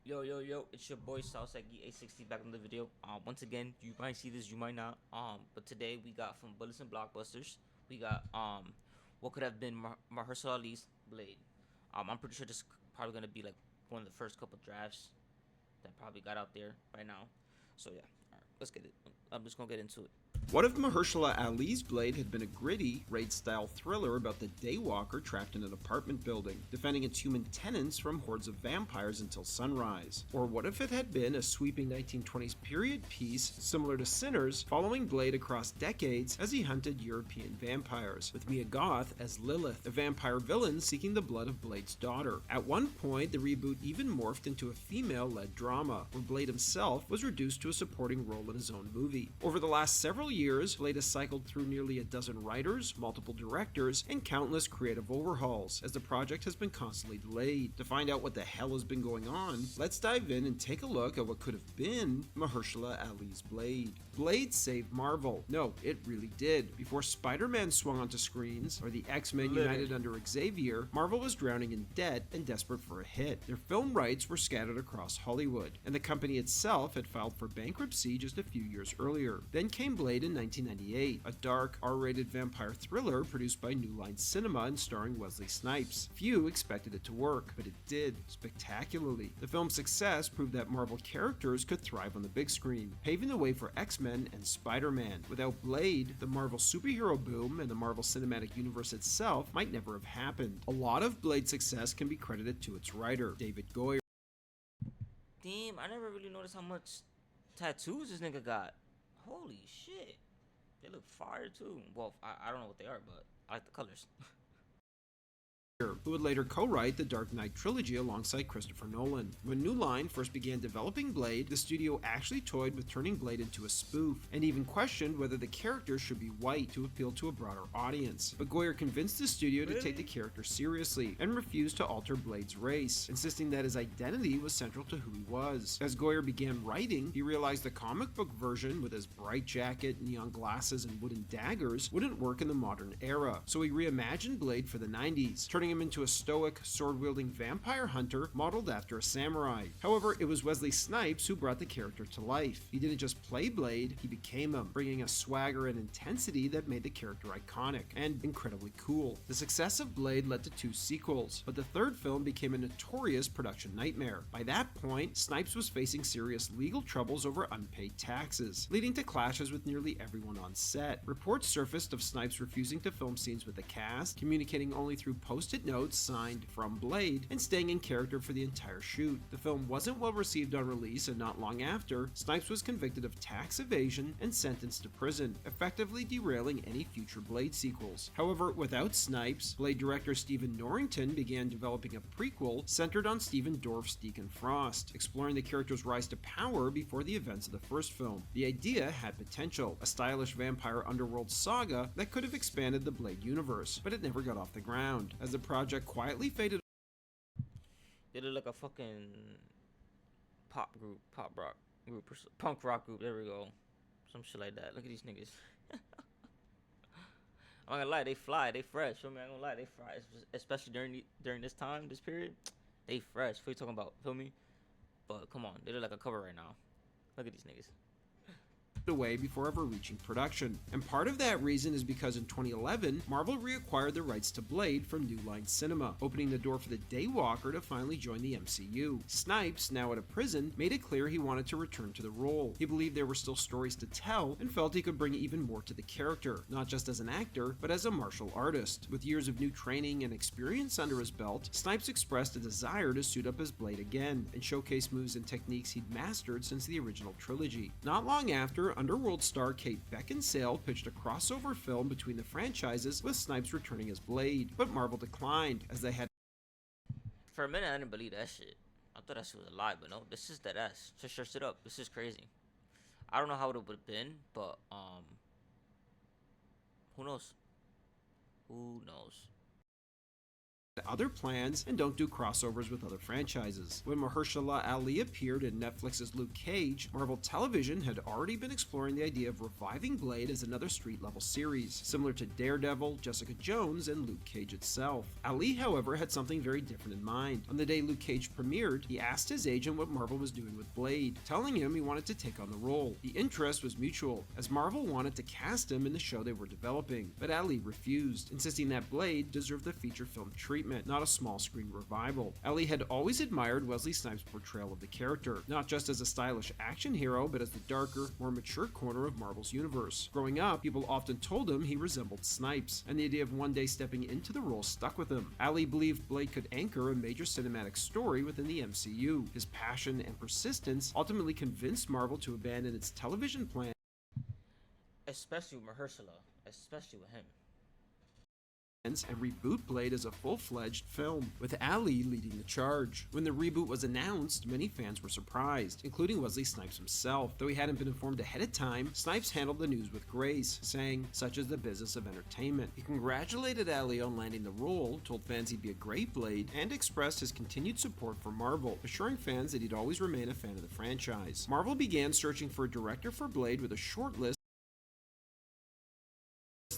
Yo, it's your boy Southside 860 back in the video. Once again, you might see this, you might not. But today we got from Bullets and Blockbusters, we got what could have been Mahershala Ali's Blade. I'm pretty sure this is probably gonna be like one of the first couple drafts that probably got out there right now. So yeah, alright, let's get it. I'm just gonna get into it. What if Mahershala Ali's Blade had been a gritty, raid-style thriller about the Daywalker trapped in an apartment building, defending its human tenants from hordes of vampires until sunrise? Or what if it had been a sweeping 1920s period piece similar to Sinners, following Blade across decades as he hunted European vampires, with Mia Goth as Lilith, a vampire villain seeking the blood of Blade's daughter? At one point, the reboot even morphed into a female-led drama, where Blade himself was reduced to a supporting role in his own movie. Over the last several years, Blade has cycled through nearly a dozen writers, multiple directors, and countless creative overhauls, as the project has been constantly delayed. To find out what the hell has been going on, let's dive in and take a look at what could have been Mahershala Ali's Blade. Blade saved Marvel. No, it really did. Before Spider-Man swung onto screens, or the X-Men united under Xavier, Marvel was drowning in debt and desperate for a hit. Their film rights were scattered across Hollywood, and the company itself had filed for bankruptcy just a few years earlier. Then came Blade in 1998, a dark, R-rated vampire thriller produced by New Line Cinema and starring Wesley Snipes. Few expected it to work, but it did, spectacularly. The film's success proved that Marvel characters could thrive on the big screen, paving the way for X-Men and Spider-Man. Without Blade, the Marvel superhero boom and the Marvel Cinematic Universe itself might never have happened. A lot of Blade's success can be credited to its writer, David Goyer. Damn, I never really noticed how much tattoos this nigga got. Holy shit. They look fire too. Well, I don't know what they are, but I like the colors. Who would later co-write the Dark Knight trilogy alongside Christopher Nolan. When New Line first began developing Blade, the studio actually toyed with turning Blade into a spoof, and even questioned whether the character should be white to appeal to a broader audience. But Goyer convinced the studio to take the character seriously, and refused to alter Blade's race, insisting that his identity was central to who he was. As Goyer began writing, he realized the comic book version, with his bright jacket, neon glasses, and wooden daggers, wouldn't work in the modern era, so he reimagined Blade for the 90s, turning him into a stoic, sword-wielding vampire hunter modeled after a samurai. However, it was Wesley Snipes who brought the character to life. He didn't just play Blade, he became him, bringing a swagger and intensity that made the character iconic and incredibly cool. The success of Blade led to 2 sequels, but the third film became a notorious production nightmare. By that point, Snipes was facing serious legal troubles over unpaid taxes, leading to clashes with nearly everyone on set. Reports surfaced of Snipes refusing to film scenes with the cast, communicating only through post-it notes signed "From Blade," and staying in character for the entire shoot. The film wasn't well received on release, and not long after, Snipes was convicted of tax evasion and sentenced to prison, effectively derailing any future Blade sequels. However, without Snipes, Blade director Stephen Norrington began developing a prequel centered on Stephen Dorff's Deacon Frost, exploring the character's rise to power before the events of the first film. The idea had potential, a stylish vampire underworld saga that could have expanded the Blade universe, but it never got off the ground, as the project quietly faded. They look like a fucking pop rock group, or punk rock group. There we go, some shit like that. Look at these niggas. I'm not gonna lie, they fly, they fresh. Feel me? I'm gonna lie, they fry, especially during this time, this period. They fresh. What you talking about? Feel me? But come on, they look like a cover right now. Look at these niggas. Away before ever reaching production. And part of that reason is because in 2011, Marvel reacquired the rights to Blade from New Line Cinema, opening the door for the Daywalker to finally join the MCU. Snipes, now at a prison, made it clear he wanted to return to the role. He believed there were still stories to tell, and felt he could bring even more to the character, not just as an actor, but as a martial artist. With years of new training and experience under his belt, Snipes expressed a desire to suit up as Blade again, and showcase moves and techniques he'd mastered since the original trilogy. Not long after, Underworld star Kate Beckinsale pitched a crossover film between the franchises, with Snipes returning as Blade, but Marvel declined, as they had. For a minute, I didn't believe that shit. I thought that shit was a lie, but no, this is that ass. Just search it up. This is crazy. I don't know how it would have been, but who knows? Who knows? other plans and don't do crossovers with other franchises. When Mahershala Ali appeared in Netflix's Luke Cage, Marvel Television had already been exploring the idea of reviving Blade as another street-level series, similar to Daredevil, Jessica Jones, and Luke Cage itself. Ali, however, had something very different in mind. On the day Luke Cage premiered, he asked his agent what Marvel was doing with Blade, telling him he wanted to take on the role. The interest was mutual, as Marvel wanted to cast him in the show they were developing, but Ali refused, insisting that Blade deserved the feature film treatment, not a small screen revival. Ali had always admired Wesley Snipes' portrayal of the character, not just as a stylish action hero, but as the darker, more mature corner of Marvel's universe. Growing up, people often told him he resembled Snipes, and the idea of one day stepping into the role stuck with him. Ali believed Blade could anchor a major cinematic story within the MCU. His passion and persistence ultimately convinced Marvel to abandon its television plan, Especially with Mahershala. Especially with him. and reboot Blade as a full-fledged film, with Ali leading the charge. When the reboot was announced, many fans were surprised, including Wesley Snipes himself. Though he hadn't been informed ahead of time, Snipes handled the news with grace, saying, "Such is the business of entertainment." He congratulated Ali on landing the role, told fans he'd be a great Blade, and expressed his continued support for Marvel, assuring fans that he'd always remain a fan of the franchise. Marvel began searching for a director for Blade with a short list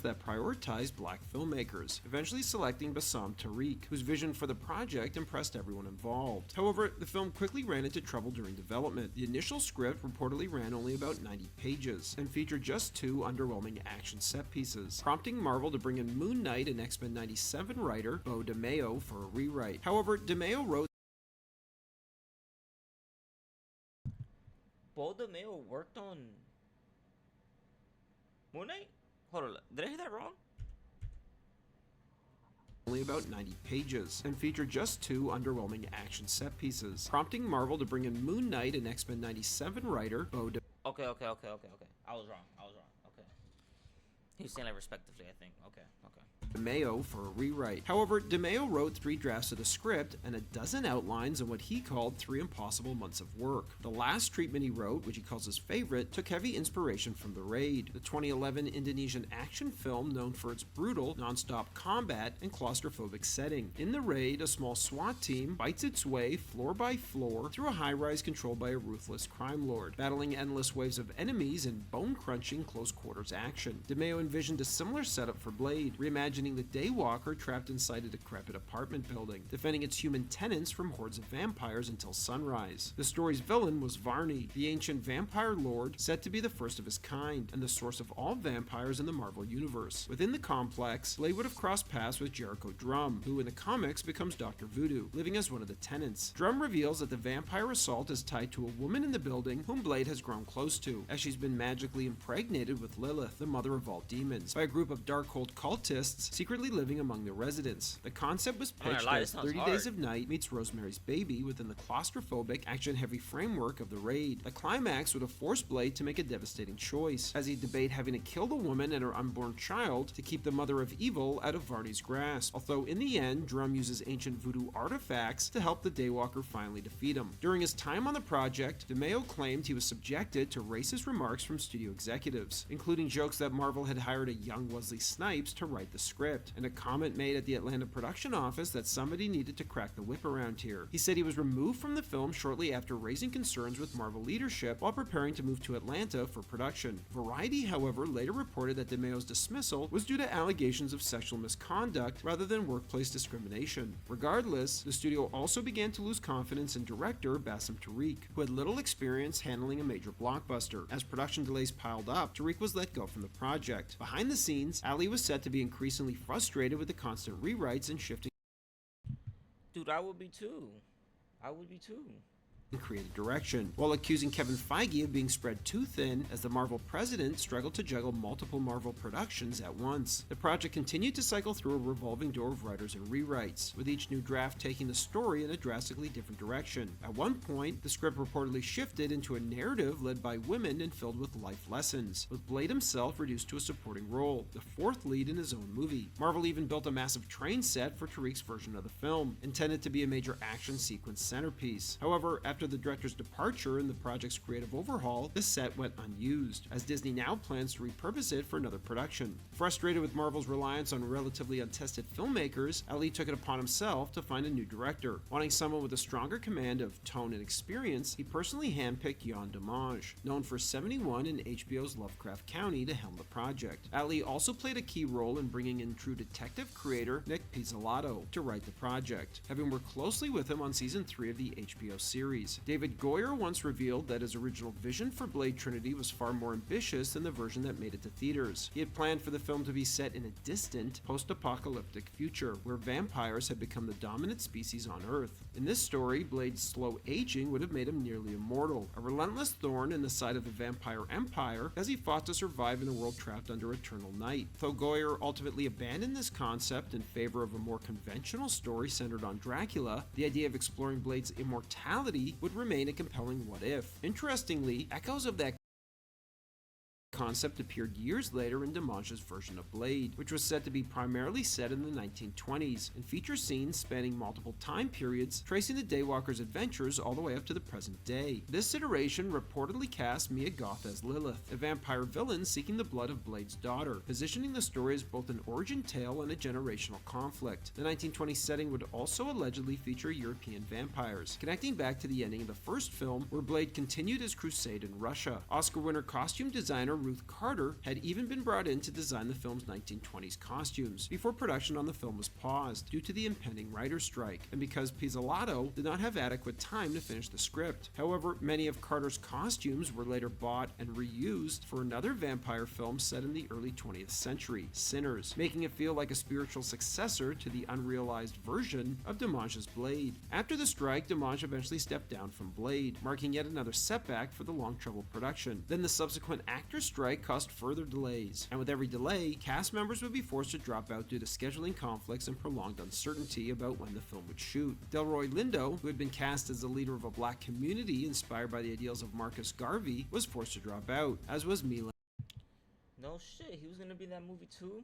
that prioritized black filmmakers, eventually selecting Bassam Tariq, whose vision for the project impressed everyone involved. However, the film quickly ran into trouble during development. The initial script reportedly ran only about 90 pages, and featured just 2 underwhelming action set pieces, prompting Marvel to bring in Moon Knight and X-Men 97 writer Bo DeMeo for a rewrite. However, DeMeo wrote Bo DeMeo worked on Moon Knight? Hold on, did I hear that wrong? only about 90 pages, and featured just 2 underwhelming action set pieces, prompting Marvel to bring in Moon Knight and X-Men 97 writer Bo DeMeo. Okay. I was wrong. Okay. He was saying that respectively, I think. Okay. DeMeo for a rewrite. However, DeMeo wrote 3 drafts of the script and a dozen outlines on what he called 3 impossible months of work. The last treatment he wrote, which he calls his favorite, took heavy inspiration from The Raid, the 2011 Indonesian action film known for its brutal, non-stop combat and claustrophobic setting. In The Raid, a small SWAT team fights its way floor by floor through a high-rise controlled by a ruthless crime lord, battling endless waves of enemies in bone-crunching close-quarters action. DeMeo envisioned a similar setup for Blade, reimagining the Daywalker trapped inside a decrepit apartment building, defending its human tenants from hordes of vampires until sunrise. The story's villain was Varney, the ancient vampire lord said to be the first of his kind, and the source of all vampires in the Marvel Universe. Within the complex, Blade would have crossed paths with Jericho Drum, who in the comics becomes Dr. Voodoo, living as one of the tenants. Drum reveals that the vampire assault is tied to a woman in the building whom Blade has grown close to, as she's been magically impregnated with Lilith, the mother of all demons, by a group of Darkhold cultists secretly living among the residents. The concept was pitched as 30 Days of Night meets Rosemary's Baby within the claustrophobic, action-heavy framework of The Raid. The climax would have forced Blade to make a devastating choice, as he debate having to kill the woman and her unborn child to keep the mother of evil out of Varney's grasp, although in the end, Drum uses ancient voodoo artifacts to help the Daywalker finally defeat him. During his time on the project, DeMeo claimed he was subjected to racist remarks from studio executives, including jokes that Marvel had hired a young Wesley Snipes to write the script, and a comment made at the Atlanta production office that somebody needed to crack the whip around here. He said he was removed from the film shortly after raising concerns with Marvel leadership while preparing to move to Atlanta for production. Variety, however, later reported that DeMeo's dismissal was due to allegations of sexual misconduct rather than workplace discrimination. Regardless, the studio also began to lose confidence in director Bassam Tariq, who had little experience handling a major blockbuster. As production delays piled up, Tariq was let go from the project. Behind the scenes, Ali was said to be increasingly frustrated with the constant rewrites and shifting Dude, I would be too. creative direction, while accusing Kevin Feige of being spread too thin as the Marvel president struggled to juggle multiple Marvel productions at once. The project continued to cycle through a revolving door of writers and rewrites, with each new draft taking the story in a drastically different direction. At one point, the script reportedly shifted into a narrative led by women and filled with life lessons, with Blade himself reduced to a supporting role, the 4th lead in his own movie. Marvel even built a massive train set for Tariq's version of the film, intended to be a major action sequence centerpiece. However, after After the director's departure and the project's creative overhaul, the set went unused, as Disney now plans to repurpose it for another production. Frustrated with Marvel's reliance on relatively untested filmmakers, Ali took it upon himself to find a new director. Wanting someone with a stronger command of tone and experience, he personally handpicked Yann Demange, known for 71 in HBO's Lovecraft County, to helm the project. Ali also played a key role in bringing in True Detective creator Nick Pizzolatto to write the project, having worked closely with him on season 3 of the HBO series. David Goyer once revealed that his original vision for Blade Trinity was far more ambitious than the version that made it to theaters. He had planned for the film to be set in a distant, post-apocalyptic future, where vampires had become the dominant species on Earth. In this story, Blade's slow aging would have made him nearly immortal, a relentless thorn in the side of the vampire empire as he fought to survive in a world trapped under eternal night. Though Goyer ultimately abandoned this concept in favor of a more conventional story centered on Dracula, the idea of exploring Blade's immortality would remain a compelling what-if. Interestingly, echoes of that concept appeared years later in Demange's version of Blade, which was said to be primarily set in the 1920s and feature scenes spanning multiple time periods, tracing the Daywalker's adventures all the way up to the present day. This iteration reportedly cast Mia Goth as Lilith, a vampire villain seeking the blood of Blade's daughter, positioning the story as both an origin tale and a generational conflict. The 1920s setting would also allegedly feature European vampires, connecting back to the ending of the first film, where Blade continued his crusade in Russia. Oscar winner costume designer Ruth Carter had even been brought in to design the film's 1920s costumes, before production on the film was paused due to the impending writer's strike, and because Pizzolatto did not have adequate time to finish the script. However, many of Carter's costumes were later bought and reused for another vampire film set in the early 20th century, Sinners, making it feel like a spiritual successor to the unrealized version of Demange's Blade. After the strike, Demange eventually stepped down from Blade, marking yet another setback for the long-troubled production. Then the subsequent actor's strike caused further delays, and with every delay, cast members would be forced to drop out due to scheduling conflicts and prolonged uncertainty about when the film would shoot. Delroy Lindo, who had been cast as the leader of a black community inspired by the ideals of Marcus Garvey, was forced to drop out, as was Mila. No shit, he was gonna be in that movie too?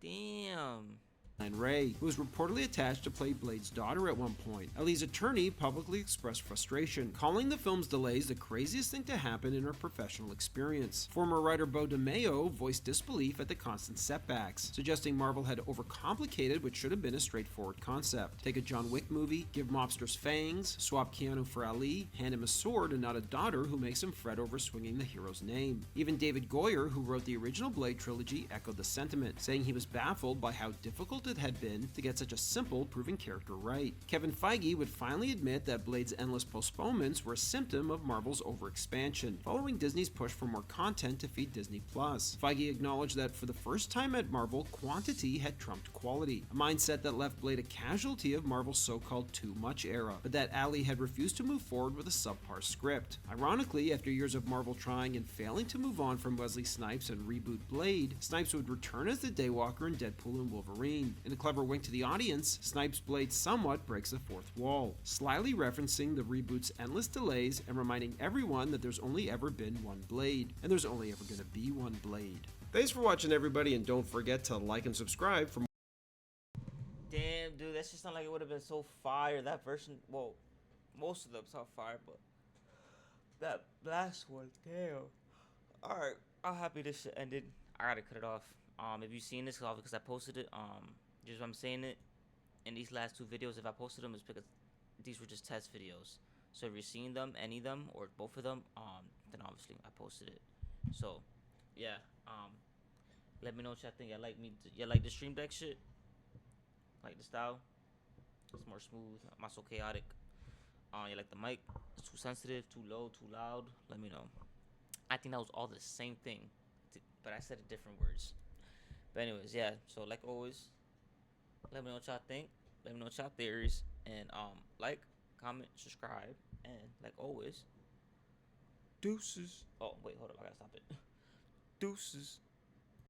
Damn. And Ray, who was reportedly attached to play Blade's daughter at one point. Ali's attorney publicly expressed frustration, calling the film's delays the craziest thing to happen in her professional experience. Former writer Beau DeMayo voiced disbelief at the constant setbacks, suggesting Marvel had overcomplicated what should have been a straightforward concept. Take a John Wick movie, give mobsters fangs, swap Keanu for Ali, hand him a sword and not a daughter who makes him fret over swinging the hero's name. Even David Goyer, who wrote the original Blade trilogy, echoed the sentiment, saying he was baffled by how difficult it had been to get such a simple, proven character right. Kevin Feige would finally admit that Blade's endless postponements were a symptom of Marvel's overexpansion, following Disney's push for more content to feed Disney+. Feige acknowledged that for the first time at Marvel, quantity had trumped quality, a mindset that left Blade a casualty of Marvel's so-called too much era, but that Ali had refused to move forward with a subpar script. Ironically, after years of Marvel trying and failing to move on from Wesley Snipes and reboot Blade, Snipes would return as the Daywalker in Deadpool and Wolverine. In a clever wink to the audience, Snipes' Blade somewhat breaks the fourth wall, slyly referencing the reboot's endless delays and reminding everyone that there's only ever been one Blade, and there's only ever going to be one Blade. Thanks for watching, everybody, and don't forget to like and subscribe for more. Damn, dude, that shit sound like it would have been so fire. That version, well, most of them sound fire, but that last one, damn. Alright, I'm happy this shit ended. I gotta cut it off. If you've seen this, because I posted it, just I'm saying it, in these last two videos, if I posted them, it's because these were just test videos. So if you're seeing them, any of them, or both of them, then obviously I posted it. So, yeah, let me know what y'all think. Y'all like the Stream Deck shit? Like the style? It's more smooth, not so chaotic. You like the mic? It's too sensitive, too low, too loud? Let me know. I think that was all the same thing, but I said it different words. But anyways, yeah, so like always, let me know what y'all think. Let me know what y'all theories. And like, comment, subscribe, and like always, deuces. Oh wait, hold up, I gotta stop it. Deuces.